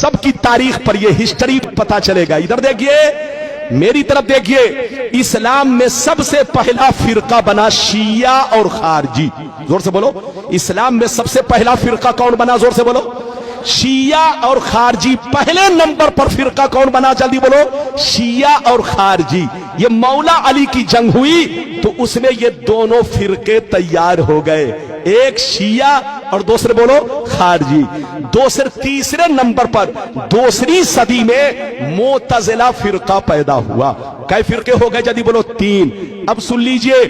सब की तारीख पर ये हिस्ट्री पता चलेगा। इधर देखिए, मेरी तरफ देखिए, इस्लाम में सबसे पहला फिरका बना शिया और खारजी। जोर से बोलो, इस्लाम में सबसे पहला फिरका कौन बना? जोर से बोलो, शिया और खारजी। पहले नंबर पर फिरका कौन बना? जल्दी बोलो, शिया और खारजी। ये मौला अली की जंग हुई तो उसमें ये दोनों फिरके तैयार हो गए, एक शिया और दूसरे बोलो खारजी। तीसरे नंबर पर दूसरी सदी में मोतजिला फिरका पैदा हुआ। कई फिरके हो गए? जल्दी बोलो, 3। अब सुन लीजिए,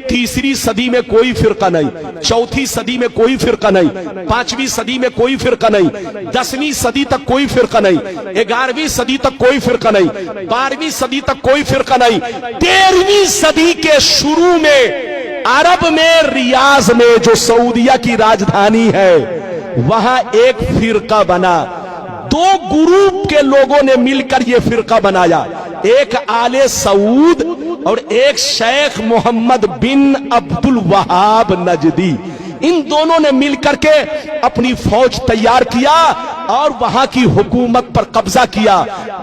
तीसरी सदी में कोई फिरका नहीं, चौथी सदी में कोई फिरका नहीं, 5वीं सदी में कोई फिरका नहीं, 10वीं सदी तक कोई फिरका नहीं, 11वीं सदी तक कोई फिरका नहीं, 12वीं सदी तक कोई फिरका नहीं, 13वीं सदी के शुरू में अरब में रियाज में जो सऊदिया की राजधानी है वहां एक फिरका बना। 2 ग्रुप के लोगों ने मिलकर यह फिरका बनाया, एक आले सऊद और एक शेख मोहम्मद बिन अब्दुल वहाब नजदी। इन दोनों ने मिलकर के अपनी फौज तैयार किया और वहां की हुकूमत पर कब्जा किया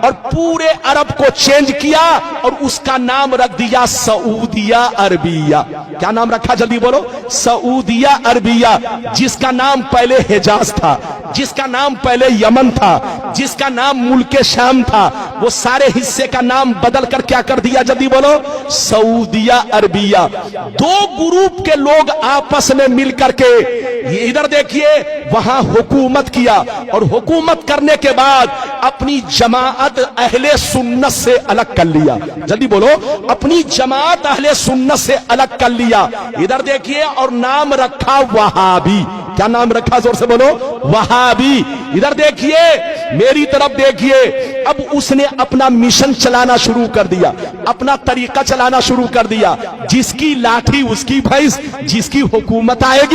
और पूरे अरब को चेंज किया और उसका नाम रख दिया सऊदिया अरबिया। क्या नाम रखा? जल्दी बोलो, सऊदिया अरबिया। जिसका नाम पहले हिजाज था, जिसका नाम पहले यमन था, जिसका नाम मुल्के शाम था, वो सारे हिस्से का नाम बदल कर क्या कर दिया? जल्दी बोलो, सऊदिया अरबिया। 2 ग्रुप के लोग आपस में मिलकर के इधर देखिए वहां हुकूमत किया और हुकूमत करने के बाद अपनी जमात अहले सुन्नत से अलग कर लिया। जल्दी बोलो, अपनी जमात अहले सुन्नत से अलग कर लिया। इधर देखिए, और नाम रखा वहाबी। क्या नाम रखा? जोर से बोलो, वहाबी। इधर देखिए, मेरी तरफ देखिए, अब उसने अपना मिशन चलाना शुरू कर दिया, अपना तरीका चलाना शुरू कर दिया। जिसकी लाठी उसकी भैंस, जिसकी हुकूमत आएगी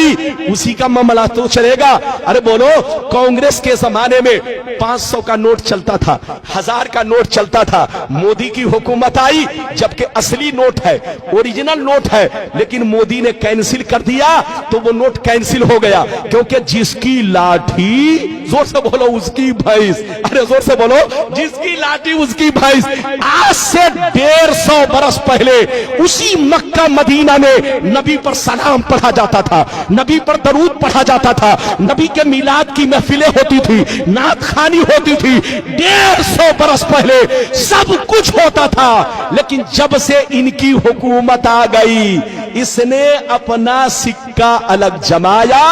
उसी का मामला तो चलेगा। अरे बोलो, कांग्रेस के जमाने में 500 का नोट चलता था, 1000 का नोट चलता था। मोदी की हुकूमत आई, जबकि असली नोट है, ओरिजिनल नोट है, लेकिन मोदी ने कैंसिल कर दिया तो वो नोट कैंसिल हो गया, क्योंकि जिसकी लाठी, जोर से बोलो, उसकी भैंस। अरे जोर से बोलो, जिसकी लाठी उसकी भैंस। आज से 150 बरस पहले उसी मक्का मदीना में नबी पर सलाम पढ़ा जाता था, नबी पर दरूद पढ़ा जाता था, नबी के मिलाद की महफिलें होती थी, नात खानी होती थी। 150 बरस पहले सब कुछ होता था, लेकिन जब से इनकी हुकूमत आ गई, इसने अपना सिक्का अलग जमाया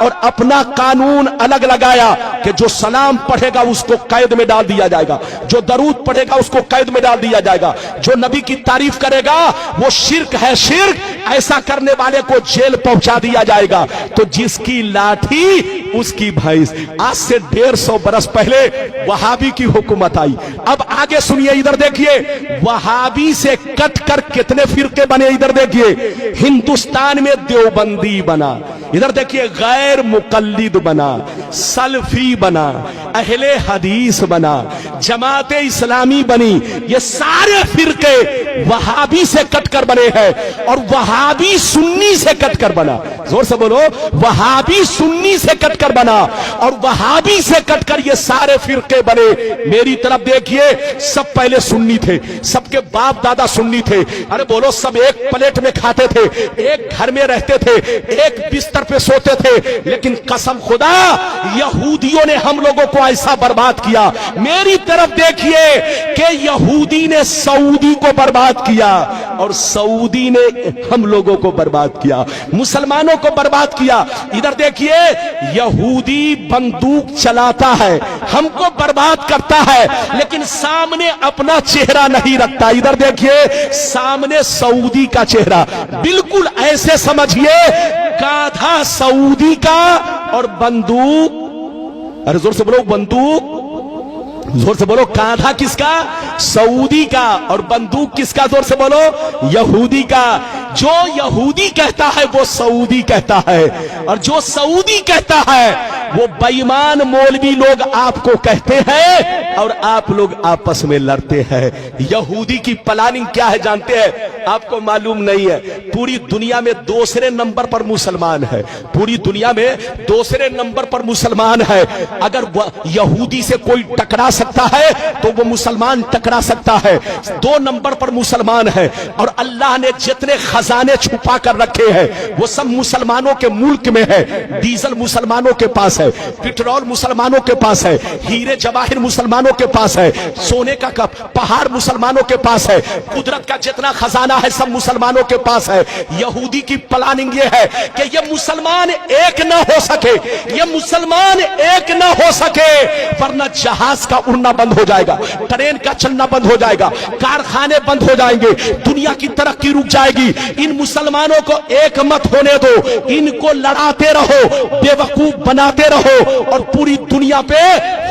और अपना कानून अलग लगाया कि जो सलाम पढ़ेगा उसको कैद में डाल दिया जाएगा, जो दरूद पढ़ेगा उसको कैद में डाल दिया जाएगा, जो नबी की तारीफ करेगा वो शिर्क है, शिर्क, ऐसा करने वाले को जेल पहुंचा दिया जाएगा। तो जिसकी लाठी उसकी भैंस। आज से 150 बरस पहले वहाबी की हुकूमत आई। अब आगे सुनिए, इधर देखिए, वहाबी से कट कर कितने फिरके बने। इधर देखिए, हिंदुस्तान में देवबंदी बना, इधर देखिए गैर मुकल्लिद बना, सलफी बना, अहले हदीस बना, जमात इस्लामी बनी। ये सारे फिरके वहाबी से कटकर बने हैं और वहाबी सुन्नी से कटकर बना। जोर से बोलो, वहाबी सुन्नी से कटकर बना और वहाबी से कटकर ये सारे फिरके बने। मेरी तरफ देखिए, सब पहले सुन्नी थे, सबके बाप दादा सुन्नी थे। अरे बोलो, सब एक प्लेट में खाते थे, एक घर में रहते थे, एक बिस्तर पे सोते थे, लेकिन कसम खुदा यहूदियों ने हम लोगों को ऐसा बर्बाद किया। मेरी तरफ देखिए कि यहूदी ने सऊदी को बर्बाद किया और सऊदी ने हम लोगों को बर्बाद किया, मुसलमानों को बर्बाद किया। इधर देखिए, यहूदी बंदूक चलाता है, हमको बर्बाद करता है, लेकिन सामने अपना चेहरा नहीं रखता। इधर देखिए, सामने सऊदी का चेहरा, बिल्कुल ऐसे समझिए गाधा सऊदी का और बंदूक, अरे जोर से बोलो, बंदूक, जोर से बोलो, कांधा किसका? सऊदी का, और बंदूक किसका? जोर से बोलो, यहूदी का। जो यहूदी कहता है वो सऊदी कहता है, और जो सऊदी कहता है वो बेईमान मौलवी लोग आपको कहते हैं और आप लोग आपस में लड़ते हैं। यहूदी की प्लानिंग क्या है जानते हैं? आपको मालूम नहीं है। पूरी दुनिया में दूसरे नंबर पर मुसलमान है, पूरी दुनिया में दूसरे नंबर पर मुसलमान है। अगर यहूदी से कोई टकरा सकता है तो वो मुसलमान टकरा सकता है। 2 नंबर पर मुसलमान है और अल्लाह ने जितने खजाने छुपा कर रखे हैं वो सब मुसलमानों के मुल्क में है। डीजल मुसलमानों के पास है, पेट्रोल मुसलमानों के पास है, हीरे जवाहिर मुसलमानों के पास है, सोने का पहाड़ मुसलमानों के पास है, कुदरत का जितना खजाना है सब मुसलमानों के पास है। यहूदी की प्लानिंग ये है कि ये मुसलमान एक ना हो सके, ये मुसलमान एक ना हो सके, वरना जहाज का उड़ना बंद हो जाएगा, ट्रेन का चलना बंद हो जाएगा, कारखाने बंद हो जाएंगे, दुनिया की तरक्की रुक जाएगी। इन मुसलमानों को एक मत होने दो, इनको लड़ाते रहो, बेवकूफ बनाते रहो और पूरी दुनिया पे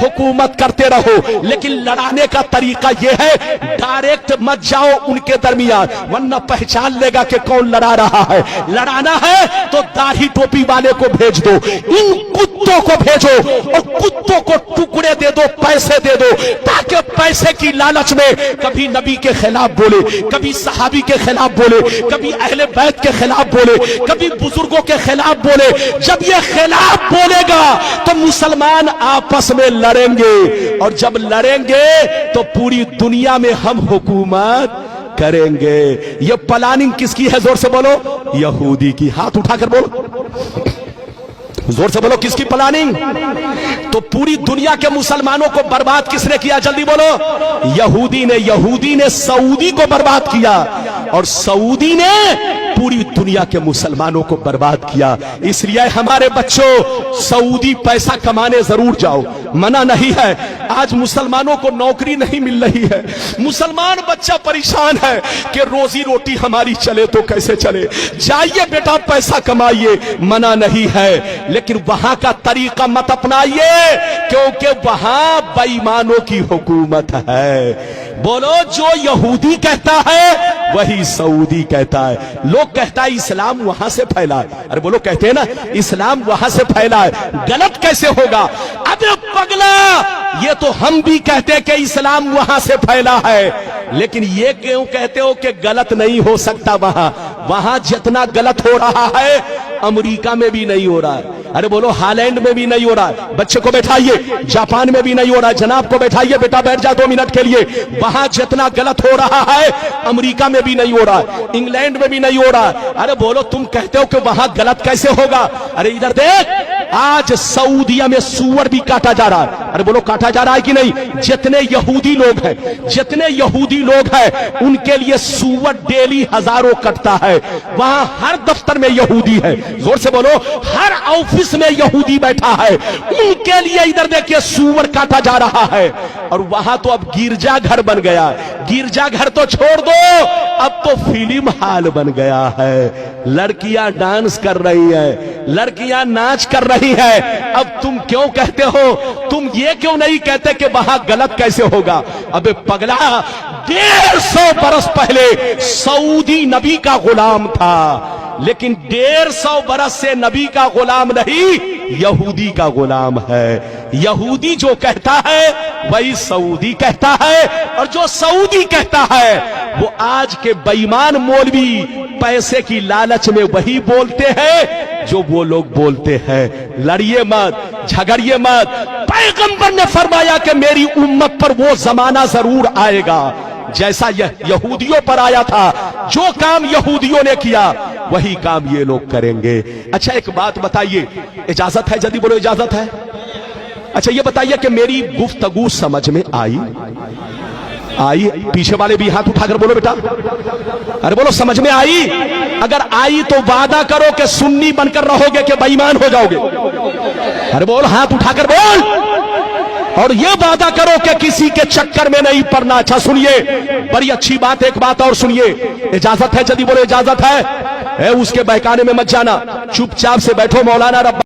हुकूमत करते रहो। लेकिन लड़ाने का तरीका यह है, डायरेक्ट मत जाओ उनके दरमियान, वरना पहचान लेगा कि कौन लड़ा रहा है। लड़ाना है तो दाढ़ी टोपी वाले को भेज दो, इन कुत्तों को भेजो और कुत्तों को टुकड़े दे दो, पैसे दे दो, ताकि पैसे की लालच में कभी नबी के खिलाफ बोले, कभी सहाबी के खिलाफ बोले, कभी अहले बैत के खिलाफ बोले, कभी बुजुर्गों के खिलाफ बोले। जब ये खिलाफ बोलेगा तो मुसलमान आपस में लड़ेंगे और जब लड़ेंगे तो पूरी दुनिया में हम हुकूमत करेंगे। ये प्लानिंग किसकी है? जोर से बोलो। यहूदी की। हाथ उठाकर बोलो, जोर से बोलो, किसकी प्लानिंग? तो पूरी दुनिया के मुसलमानों को बर्बाद किसने किया? जल्दी बोलो। यहूदी ने। यहूदी ने सऊदी को बर्बाद किया और सऊदी ने पूरी दुनिया के मुसलमानों को बर्बाद किया। इसलिए हमारे बच्चों, सऊदी पैसा कमाने जरूर जाओ, मना नहीं है। आज मुसलमानों को नौकरी नहीं मिल रही है, मुसलमान बच्चा परेशान है कि रोजी रोटी हमारी चले तो कैसे चले। जाइए बेटा पैसा कमाइए, मना नहीं है, लेकिन वहां का तरीका मत अपनाइए क्योंकि वहां बेईमानों की हुकूमत है। बोलो, जो यहूदी कहता है वही सऊदी कहता है। लोग कहता है इस्लाम वहां से फैला है। अरे बोलो, कहते हैं ना इस्लाम वहां से फैला है, गलत कैसे होगा? अबे पगला, ये तो हम भी कहते हैं कि इस्लाम वहां से फैला है, लेकिन ये क्यों कहते हो कि गलत नहीं हो सकता? वहां जितना गलत हो रहा है अमेरिका में भी नहीं हो रहा है। अरे बोलो, हालैंड में भी नहीं हो रहा है। बच्चे को बैठाइए, जापान में भी नहीं हो रहा है। जनाब को बैठाइए, बेटा बैठ जा 2 मिनट के लिए। वहां जितना गलत हो रहा है अमेरिका में भी नहीं हो रहा है, इंग्लैंड में भी नहीं हो रहा है। अरे बोलो, तुम कहते हो कि वहां गलत कैसे होगा? अरे इधर देख, आज सऊदिया में सूअर भी काटा जा रहा है। अरे बोलो, काटा जा रहा है कि नहीं? जितने यहूदी लोग हैं, जितने यहूदी लोग हैं, उनके लिए सूअर डेली हजारों कटता है। वहां हर दफ्तर में यहूदी है, जोर से बोलो, हर ऑफिस में यहूदी बैठा है, उनके लिए इधर देखिए सूअर काटा जा रहा है। और वहां तो अब गिरजा घर बन गया। गिरजा घर तो छोड़ दो, अब तो फिल्म हाल बन गया है। लड़कियां डांस कर रही है, लड़कियां नाच कर रही है। अब तुम क्यों कहते हो? तुम ये क्यों नहीं कहते कि वहां गलत कैसे होगा? अबे पगला, 150 बरस पहले सऊदी नबी का गुलाम था, लेकिन 150 बरस से नबी का गुलाम नहीं, यहूदी का गुलाम है। यहूदी जो कहता है वही सऊदी कहता है, और जो सऊदी कहता है वो आज के बेईमान मौलवी पैसे की लालच में वही बोलते हैं जो वो लोग बोलते हैं। लड़िए मत, झगड़िए मत। पैगंबर ने फरमाया कि मेरी उम्मत पर वो जमाना जरूर आएगा जैसा यहूदियों पर आया था। जो काम यहूदियों ने किया वही काम ये लोग करेंगे। अच्छा, एक बात बताइए, इजाजत है? जल्दी बोलो, इजाजत है? अच्छा, ये बताइए कि मेरी गुफ्तगू समझ में आई? पीछे वाले भी हाथ उठाकर बोलो बेटा। अरे बोलो, समझ में आई? अगर आई तो वादा करो कि सुन्नी बनकर रहोगे कि बेईमान हो जाओगे? अरे बोल, हाथ उठाकर बोल। और ये वादा करो कि किसी के चक्कर में नहीं पड़ना। अच्छा सुनिए, बड़ी अच्छी बात, एक बात और सुनिए। इजाजत है? जल्दी बोलो, इजाजत है? उसके बहकाने में मत जाना, चुपचाप से बैठो। मौलाना रब्बानी